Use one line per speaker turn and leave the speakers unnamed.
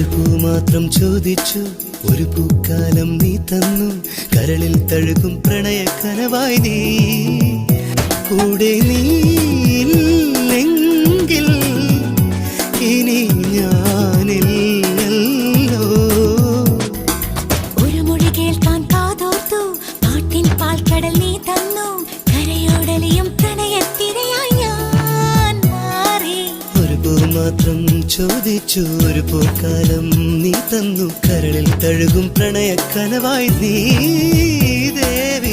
ഒരു പൂ മാത്രം ചോദിച്ചു, ഒരു പൂക്കാലം നീ തന്നു, കരളിൽ തഴുകും പ്രണയ കനവായി നീ. കൂടെ നീല്ലെങ്കിൽ ഇനി ഞാനില്ലല്ലോ.
ഒരു മൊഴി കേൾക്കാൻ കാതോർത്തു, പാട്ടിൻ പാൽക്കടൽ നീ തന്നു, കരയോടലിയും പ്രണയത്തിരയായി ഞാൻ മാറി.
ഒരു പൂ മാത്രം ചോദിച്ചു, ഒരു പൂക്കാലം നീ തന്നു, കരളിൽ തഴുകും പ്രണയ കനവായി നീ ദേവി.